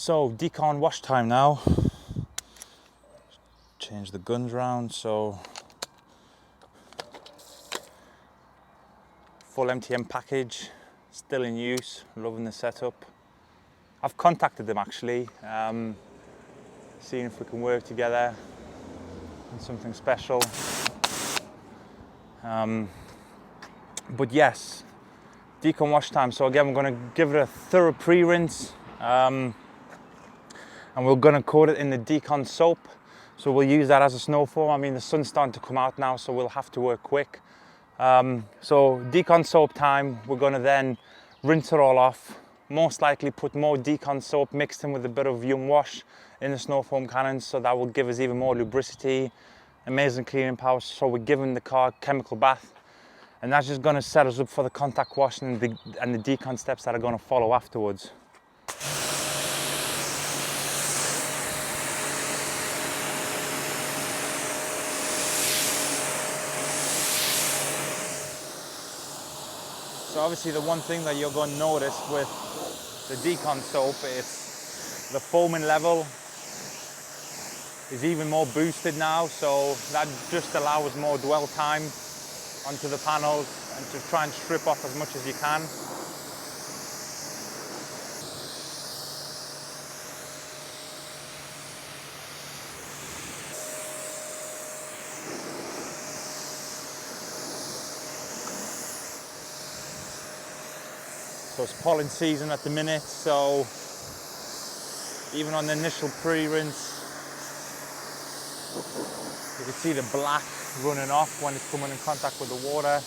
So Decon wash time now. Change the guns round, so full MTM package, still in use, loving the setup. I've contacted them actually, seeing if we can work together on something special. But yes, Decon wash time. So again, we're going to give it a thorough pre-rinse, and we're going to coat it in the Decon soap. So we'll use that as a snow foam. I mean, the sun's starting to come out now, so we'll have to work quick. So Decon soap time. We're going to then rinse it all off. Most likely put more Decon soap mixed in with a bit of Yum wash in the snow foam cannons, so that will give us even more lubricity, amazing cleaning power. So we're giving the car a chemical bath, and that's just going to set us up for the contact wash and the Decon steps that are going to follow afterwards. So obviously the one thing that you're going to notice with the Decon soap, it's the foaming level is even more boosted now, so that just allows more dwell time onto the panels and to try and strip off as much as you can. So it's pollen season at the minute, so even on the initial pre-rinse, you can see the black running off when it's coming in contact with the water.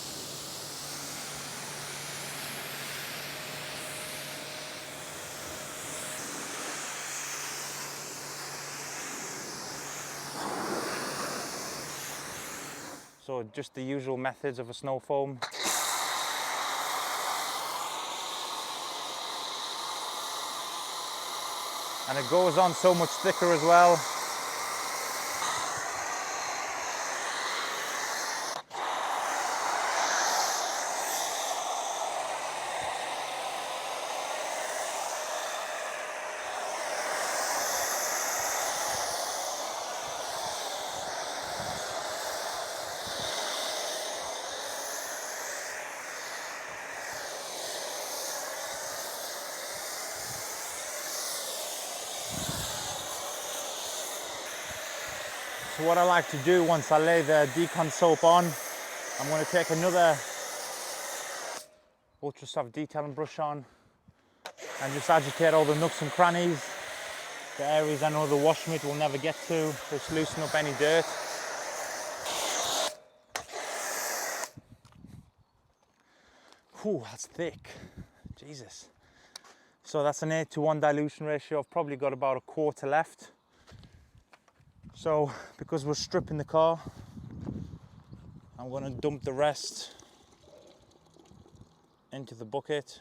So just the usual methods of a snow foam. And it goes on so much thicker as well. So what I like to do once I lay the Decon soap on, I'm going to take another ultra soft detailing brush on and just agitate all the nooks and crannies, the areas I know the wash mitt will never get to, just loosen up any dirt. Whew, that's thick, Jesus. So that's an 8:1 dilution ratio. I've probably got about a quarter left. So because we're stripping the car, I'm going to dump the rest into the bucket.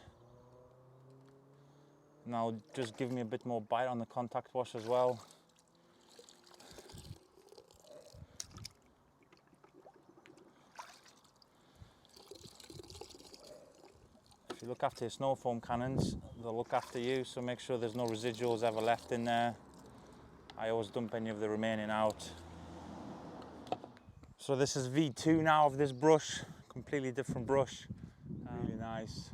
Now just give me a bit more bite on the contact wash as well. If you look after your snow foam cannons, they'll look after you, so make sure there's no residuals ever left in there. I always dump any of the remaining out. So this is V2 now of this brush, completely different brush. Really nice,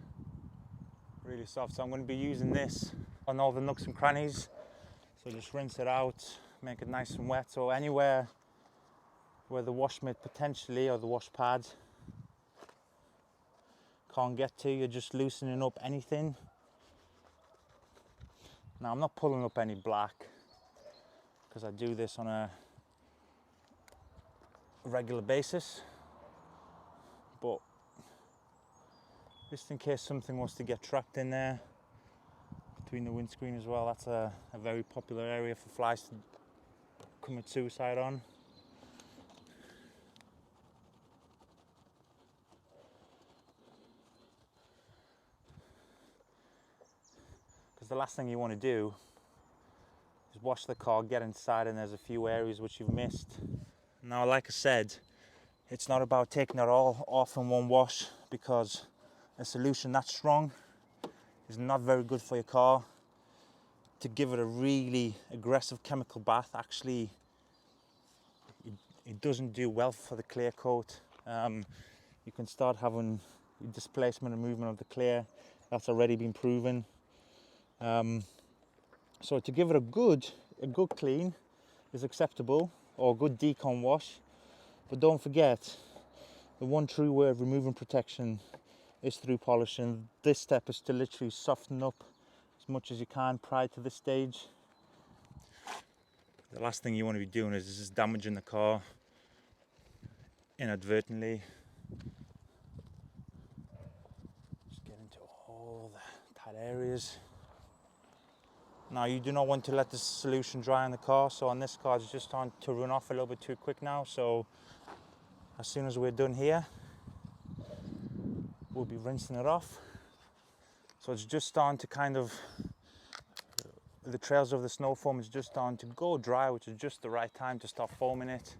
really soft. So I'm going to be using this on all the nooks and crannies. So just rinse it out, make it nice and wet. So anywhere where the wash mitt potentially, or the wash pad, can't get to, you're just loosening up anything. Now I'm not pulling up any black, because I do this on a regular basis, but just in case something was to get trapped in there between the windscreen as well. That's a very popular area for flies to commit suicide on. Because the last thing you want to do is wash the car, get inside, and there's a few areas which you've missed. Now, like I said, it's not about taking it all off in one wash, because a solution that strong is not very good for your car. to give it a really aggressive chemical bath, actually it doesn't do well for the clear coat. You can start having displacement and movement of the clear. That's already been proven. So to give it a good clean is acceptable, or a good decon wash. But don't forget, the one true way of removing protection is through polishing. This step is to literally soften up as much as you can prior to this stage. The last thing you want to be doing is just damaging the car inadvertently. Just get into all the tight areas. Now you do not want to let the solution dry on the car, so on this car it's just starting to run off a little bit too quick now, so as soon as we're done here we'll be rinsing it off. So it's just starting to kind of, the trails of the snow foam is just starting to go dry, which is just the right time to start foaming it.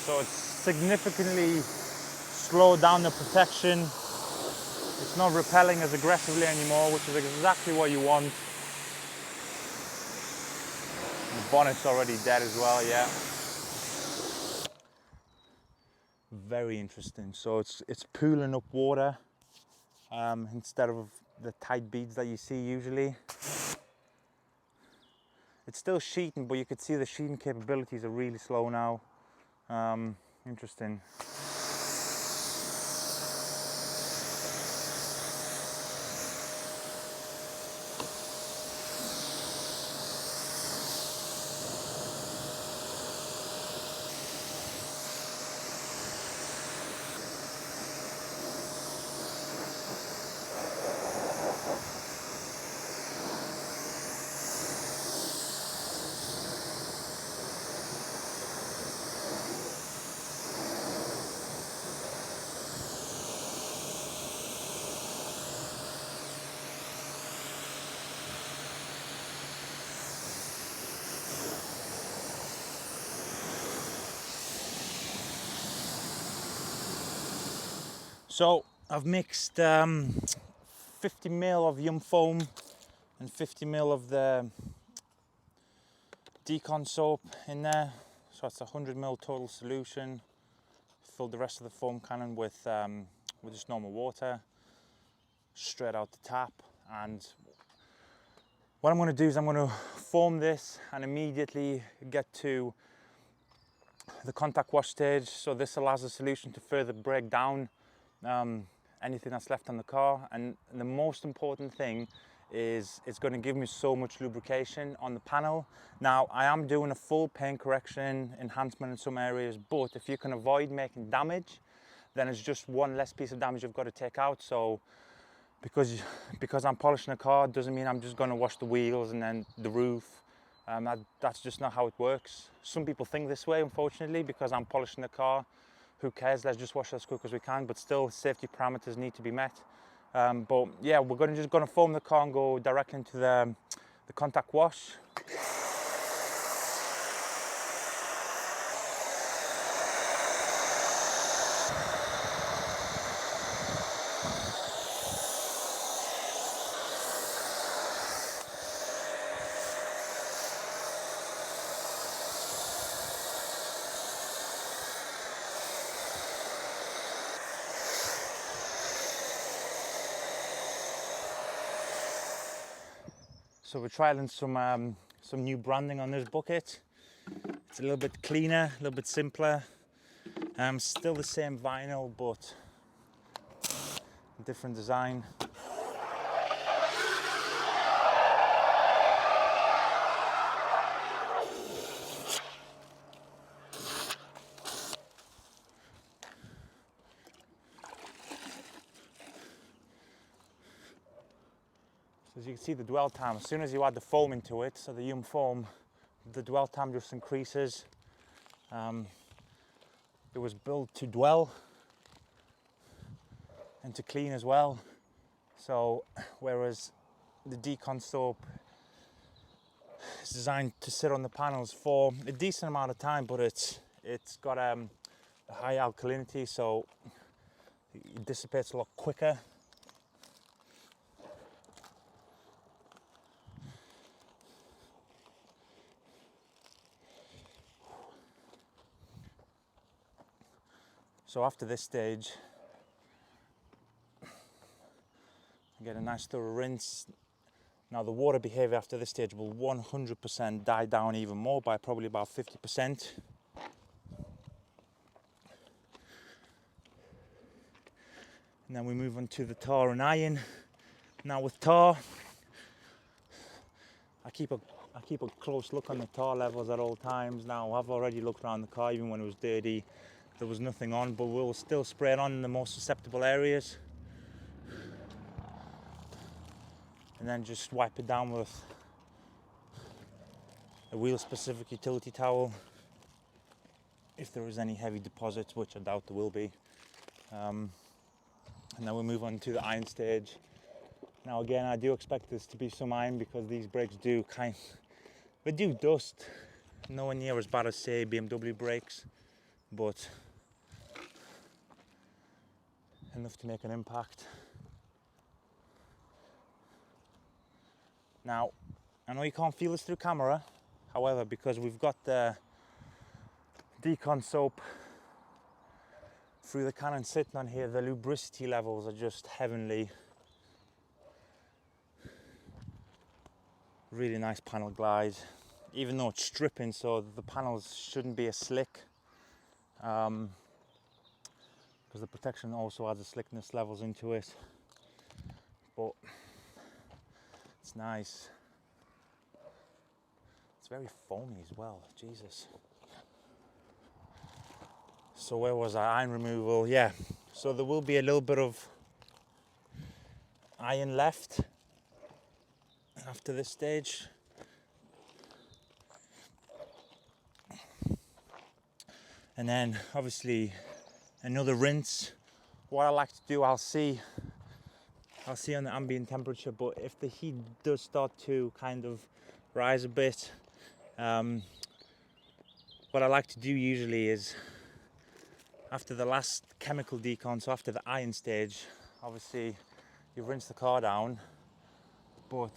So it's significantly slowed down the protection. It's not repelling as aggressively anymore, which is exactly what you want. The bonnet's already dead as well, yeah. Very interesting. So it's pooling up water instead of the tight beads that you see usually. It's still sheeting, but you could see the sheeting capabilities are really slow now. Interesting. So I've mixed 50 ml of Yum foam and 50 ml of the Decon soap in there. So it's 100 ml total solution. Filled the rest of the foam cannon with just normal water, straight out the tap. And what I'm going to do is I'm going to foam this and immediately get to the contact wash stage. So this allows the solution to further break down anything that's left on the car, and the most important thing is it's going to give me so much lubrication on the panel. Now I am doing a full paint correction enhancement in some areas, but if you can avoid making damage, then it's just one less piece of damage you've got to take out. So because I'm polishing a car doesn't mean I'm just going to wash the wheels and then the roof. That's just not how it works. Some people think this way, unfortunately, because I'm polishing the car. Who cares, let's just wash it as quick as we can, but still safety parameters need to be met. But yeah, we're just going to foam the car and go directly into the contact wash. So we're trialing some new branding on this bucket. It's a little bit cleaner, a little bit simpler. Still the same vinyl, but a different design. So as you can see, the dwell time, as soon as you add the foam into it, so the Yum foam, the dwell time just increases. It was built to dwell. and to clean as well. So whereas the Decon soap is designed to sit on the panels for a decent amount of time, but it's got a high alkalinity, so it dissipates a lot quicker. So after this stage, I get a nice thorough rinse. Now the water behavior after this stage will 100% die down even more by probably about 50%. And then we move on to the tar and iron. Now with tar, I keep a close look on the tar levels at all times. Now I've already looked around the car even when it was dirty. There was nothing on, but we'll still spray it on in the most susceptible areas. And then just wipe it down with a wheel-specific utility towel if there is any heavy deposits, which I doubt there will be. And then we'll move on to the iron stage. Now again, I do expect this to be some iron because these brakes do dust. Nowhere near as bad as say BMW brakes, but enough to make an impact. Now, I know you can't feel this through camera, however, because we've got the Decon soap through the cannon sitting on here, the lubricity levels are just heavenly. Really nice panel glide, even though it's stripping, so the panels shouldn't be as slick, because the protection also adds the slickness levels into it, but it's nice. It's very foamy as well, Jesus. So where was I? Iron removal, yeah. So there will be a little bit of iron left after this stage. And then obviously another rinse. What I like to do, I'll see on the ambient temperature, but if the heat does start to kind of rise a bit, what I like to do usually is after the last chemical decon, so after the iron stage, obviously you rinse the car down, but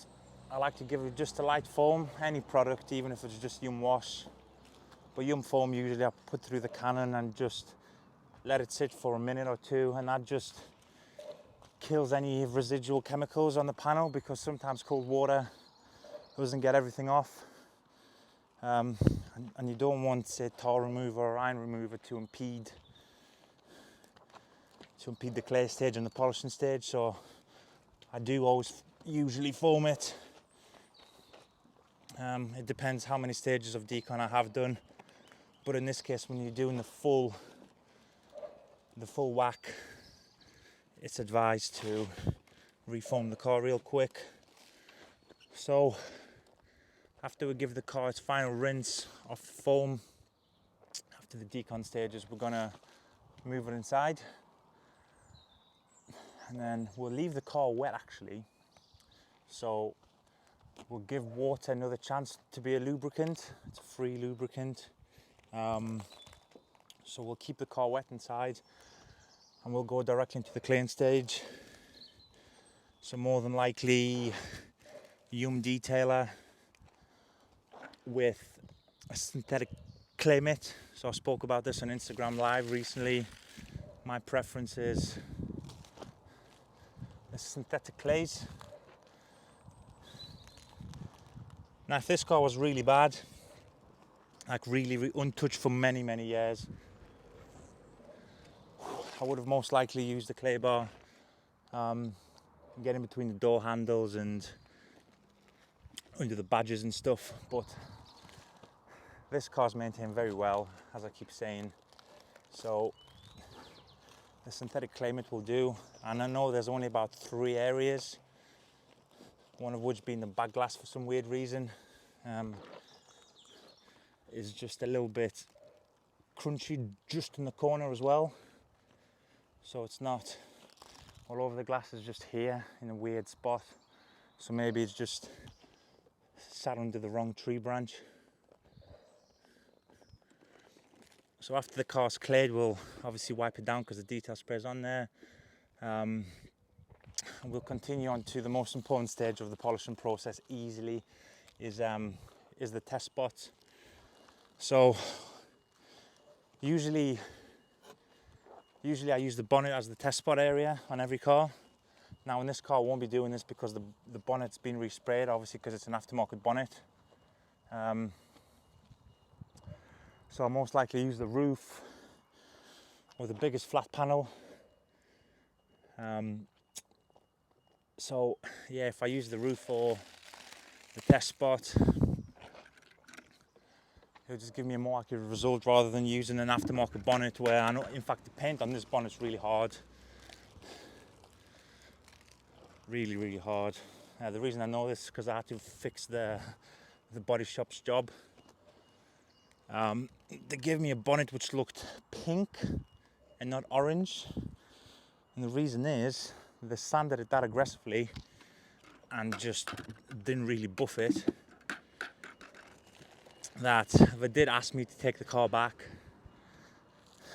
I like to give it just a light foam, any product, even if it's just Yum Wash. But Yum Foam usually I put through the cannon and just let it sit for a minute or two, and that just kills any residual chemicals on the panel, because sometimes cold water doesn't get everything off. And you don't want, say, tar remover or iron remover to impede the clay stage and the polishing stage, so I do always usually foam it. It depends how many stages of decon I have done, but in this case, when you're doing the full whack, it's advised to refoam the car real quick. So after we give the car its final rinse off the foam, after the decon stages, we're gonna move it inside, and then we'll leave the car wet actually. So we'll give water another chance to be a lubricant. It's a free lubricant. So we'll keep the car wet inside and we'll go directly into the clean stage. So more than likely Yum detailer with a synthetic clay mitt. So I spoke about this on Instagram Live recently. My preference is the synthetic clays. Now if this car was really bad, like really untouched for many years, I would have most likely used the clay bar, get in between the door handles and under the badges and stuff, but this car's maintained very well, as I keep saying, so the synthetic clay mitt will do. And I know there's only about 3 areas, one of which being the back glass for some weird reason is just a little bit crunchy just in the corner as well, so it's not all over the glass is just here in a weird spot. So maybe it's just sat under the wrong tree branch. So after the car's cleared, we'll obviously wipe it down because the detail spray's on there. And we'll continue on to the most important stage of the polishing process easily is the test spots. So usually I use the bonnet as the test spot area on every car. Now in this car I won't be doing this because the bonnet's been resprayed, obviously because it's an aftermarket bonnet. So I'll most likely use the roof or the biggest flat panel. So yeah, if I use the roof or the test spot, it'll just give me a more accurate result rather than using an aftermarket bonnet where I know, in fact, the paint on this bonnet's really hard. Really, really hard. The reason I know this is because I had to fix the body shop's job. They gave me a bonnet which looked pink and not orange. And the reason is they sanded it that aggressively and just didn't really buff it, that they did ask me to take the car back,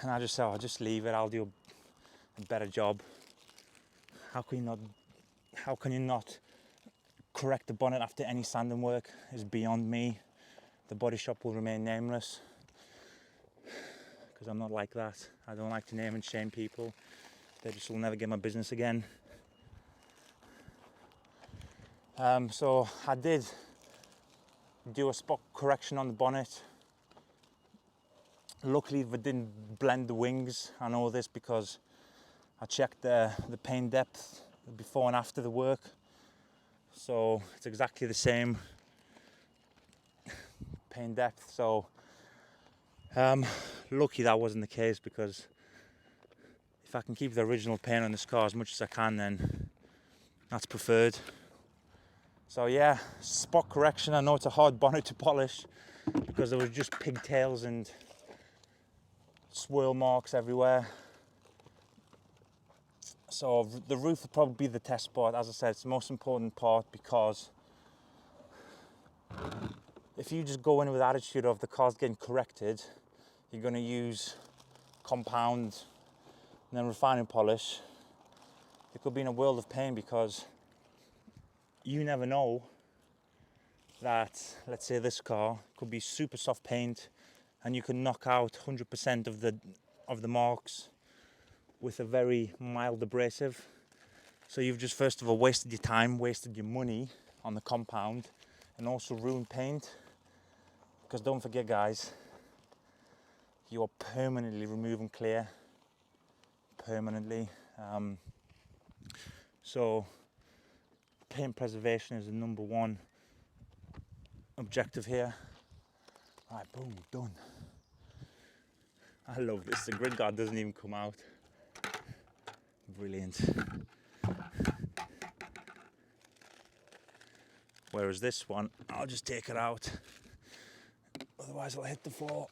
and I just said, I'll just leave it, I'll do a better job. How can you not correct the bonnet after any sanding work is beyond me. The body shop will remain nameless because I'm not like that. I don't like to name and shame people. They just will never get my business again. So I did do a spot correction on the bonnet. Luckily they didn't blend the wings. I know this because I checked the paint depth before and after the work. So it's exactly the same paint depth. So lucky that wasn't the case, because if I can keep the original paint on this car as much as I can, then that's preferred. So yeah, spot correction. I know it's a hard bonnet to polish because there was just pigtails and swirl marks everywhere. So the roof will probably be the test spot. As I said, it's the most important part, because if you just go in with the attitude of the car's getting corrected, you're going to use compound and then refining polish. It could be in a world of pain, because you never know that, let's say this car could be super soft paint and you can knock out 100% of the marks with a very mild abrasive. So you've just first of all wasted your time, wasted your money on the compound, and also ruined paint. Because don't forget guys, you are permanently removing clear, permanently. So paint preservation is the number one objective here. All right, boom, done. I love this. The grid guard doesn't even come out. Brilliant. Whereas this one, I'll just take it out. Otherwise I'll hit the floor.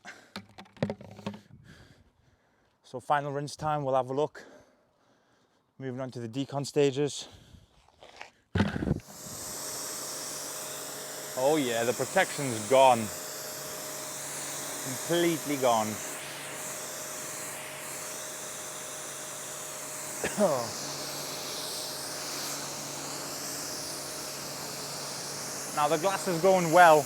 So final rinse time, we'll have a look. Moving on to the decon stages. Oh yeah, the protection's gone. Completely gone. Now the glass is going well.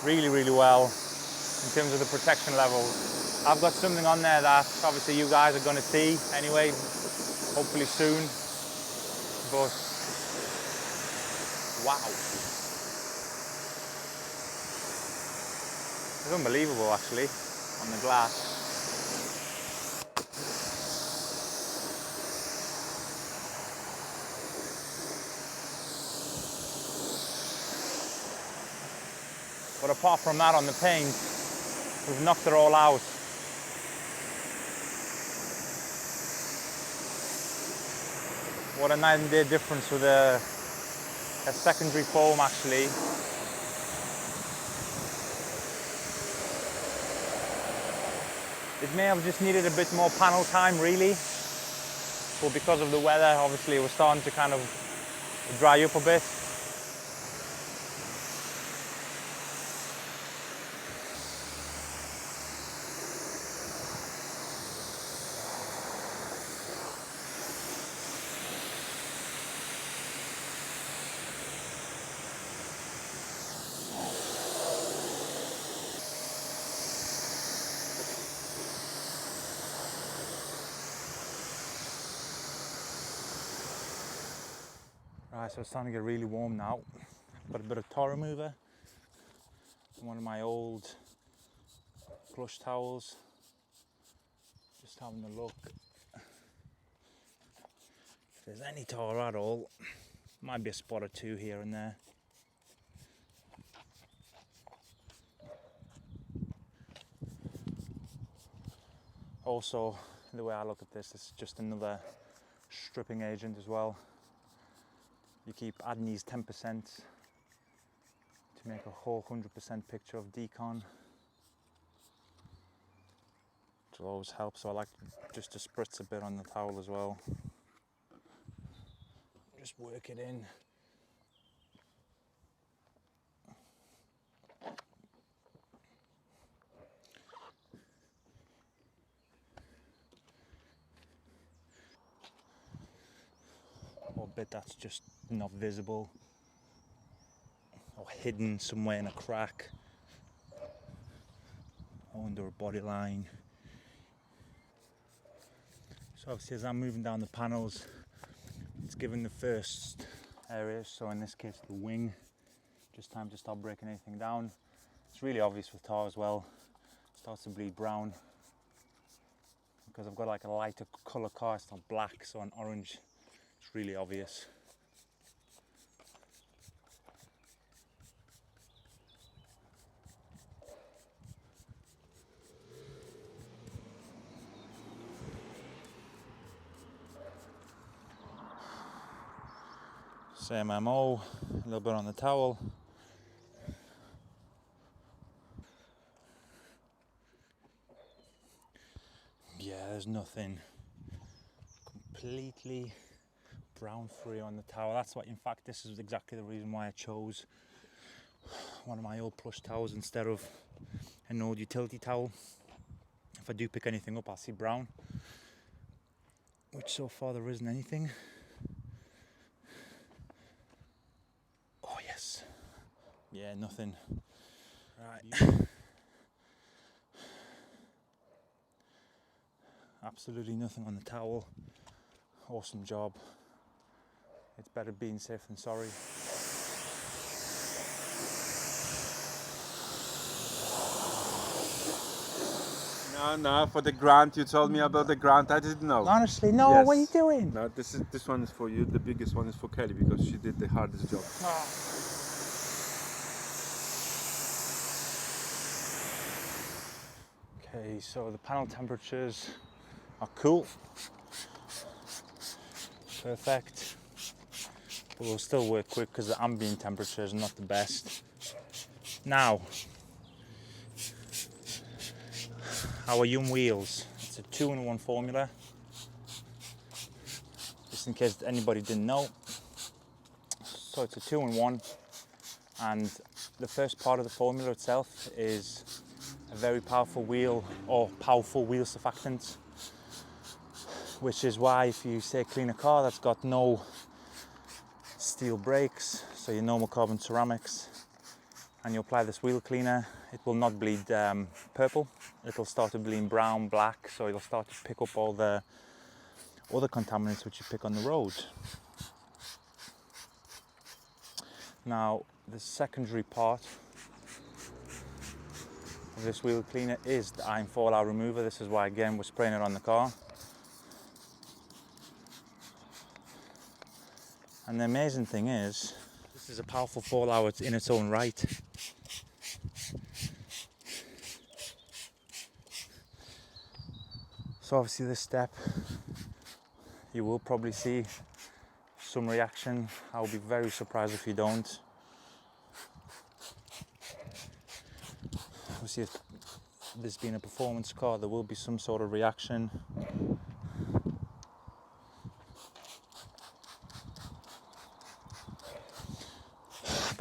Really, really well in terms of the protection levels. I've got something on there that obviously you guys are going to see anyway, hopefully soon. But wow. It's unbelievable actually on the glass. But apart from that, on the paint, we've knocked it all out. What a night and day difference with a secondary foam actually. It may have just needed a bit more panel time really, but because of the weather, obviously it was starting to kind of dry up a bit. Right, so it's starting to get really warm now. I've got a bit of tar remover and one of my old plush towels. Just having a look. If there's any tar at all, might be a spot or two here and there. Also, the way I look at this, it's just another stripping agent as well. You keep adding these 10% to make a whole 100% picture of Decon, which will always help. So I like just to spritz a bit on the towel as well. Just work it in. Or a bit that's just not visible or hidden somewhere in a crack or under a body line. So obviously as I'm moving down the panels, it's given the first areas, so in this case the wing, just time to stop breaking anything down. It's really obvious with tar as well, it starts to bleed brown because I've got like a lighter colour car, it's not black, so an orange, it's really obvious. Same MO, a little bit on the towel. Yeah, there's nothing. Completely brown free on the towel. That's what, in fact, this is exactly the reason why I chose one of my old plush towels instead of an old utility towel. If I do pick anything up, I'll see brown, which so far there isn't anything. Oh yes, yeah, nothing. Right. Absolutely nothing on the towel. Awesome job. It's better being safe than sorry. No, for the grant, you told me about the grant, I didn't know. Honestly, no, Yes. what are you doing? No, this one is for you, the biggest one is for Kelly because she did the hardest job. Oh. Okay, so the panel temperatures are cool. Perfect. But we'll still work quick because the ambient temperature is not the best. Now, our Yum wheels. It's a 2-in-1 formula. Just in case anybody didn't know. So it's a 2-in-1, and the first part of the formula itself is a very powerful wheel or powerful wheel surfactant, which is why if you say clean a car that's got no steel brakes, so your normal carbon ceramics, and you apply this wheel cleaner, it will not bleed purple. It'll start to bleed brown, black, so it'll start to pick up all the other contaminants which you pick on the road. Now, the secondary part of this wheel cleaner is the iron fallout remover. This is why, again, we're spraying it on the car. And the amazing thing is, this is a powerful fallout in its own right. So obviously this step, you will probably see some reaction. I will be very surprised if you don't. Obviously, if this being a performance car, there will be some sort of reaction.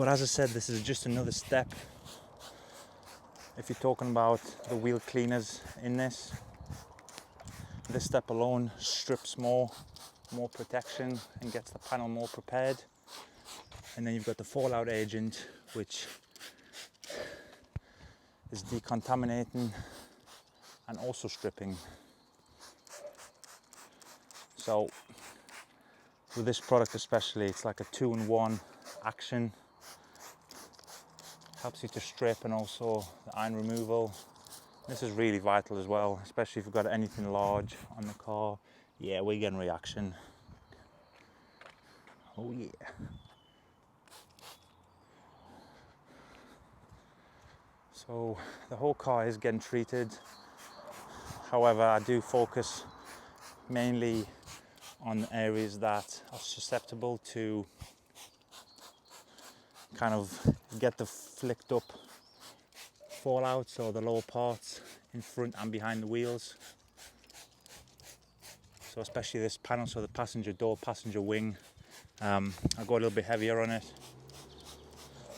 But as I said, this is just another step. If you're talking about the wheel cleaners in this step alone strips more protection and gets the panel more prepared. And then you've got the fallout agent, which is decontaminating and also stripping. So with this product especially, it's like a 2-in-1 action. Helps you to strip and also the iron removal. This is really vital as well, especially if you've got anything large on the car. Yeah, we're getting reaction. Oh yeah. So the whole car is getting treated. However, I do focus mainly on areas that are susceptible to kind of get the flicked up fallouts or the lower parts in front and behind the wheels. So especially this panel, so the passenger door, passenger wing, I go a little bit heavier on it.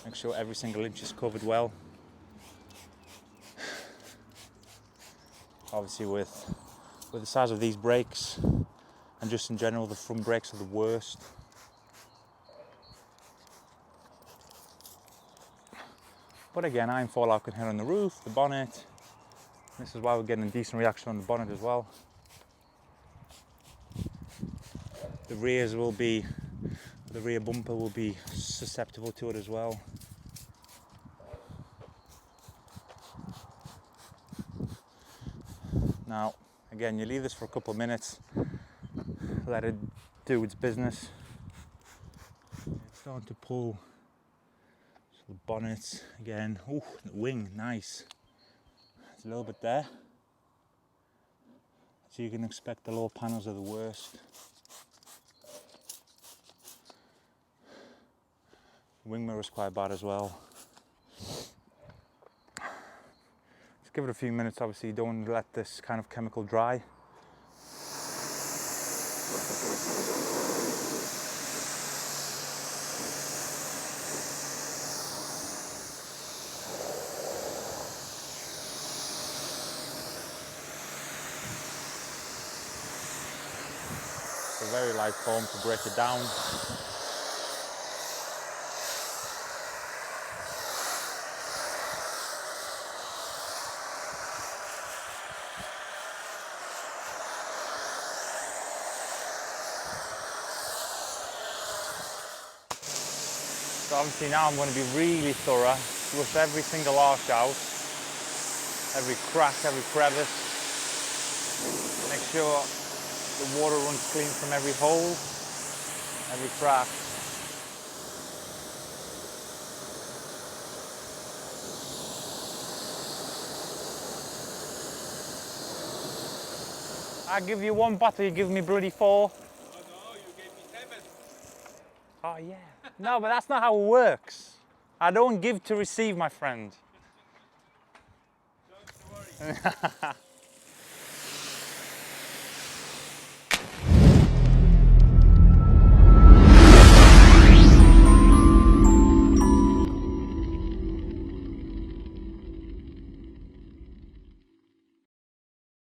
Make sure every single inch is covered well. Obviously with the size of these brakes and just in general, the front brakes are the worst. But again, iron fallout can hit on the roof, the bonnet. This is why we're getting a decent reaction on the bonnet as well. The rear bumper will be susceptible to it as well. Now, again, you leave this for a couple of minutes, let it do its business. It's starting to pull. So the bonnet again, oh, the wing, nice. It's a little bit there. So you can expect the lower panels are the worst. The wing mirror is quite bad as well. Let's give it a few minutes. Obviously, you don't want to let this kind of chemical dry. A very light foam to break it down. So obviously now I'm going to be really thorough, flush every single arch out, every crack, every crevice, make sure the water runs clean from every hole, every crack. I give you 1 bottle, you give me bloody 4. Oh no, you gave me 7. Oh yeah. No, but that's not how it works. I don't give to receive, my friend. Don't worry.